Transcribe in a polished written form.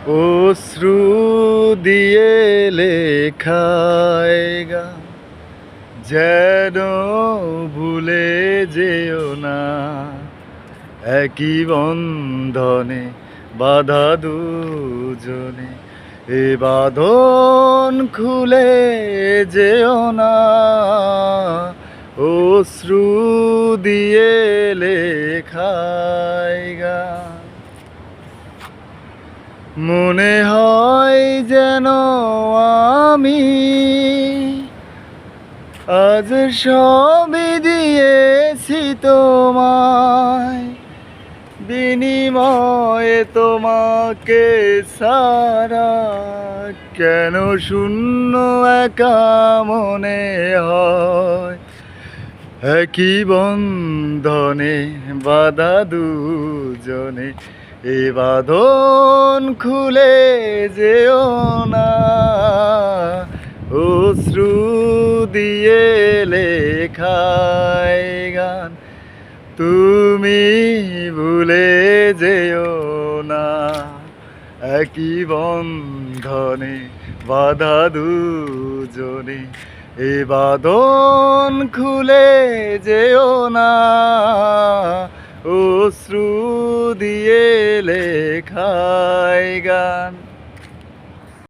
অশ্রু দিয়ে লেখায় গান, যেন ভুলে যেও না। একই বন্ধনে বাঁধা দুজনে, এ বাঁধন খুলে যেও না। অশ্রু দিয়ে লেখায় গান, মনে হয় যেন আমি আজ সবই দিয়েছি তোমায়, বিনিময়ে তোমাকে সারা। কেন শূন্য একা মনে হয়, একই বন্ধনে বাঁধা দুজনে, এ বাঁধন খুলে যেও না। অশ্রু দিয়ে লেখায় গান, তুমি ভুলে যেও না। একই বন্ধনে বাঁধা দুজনে, এ বাঁধন খুলে যেও না। অশ্রু দিয়ে লেখায় গান।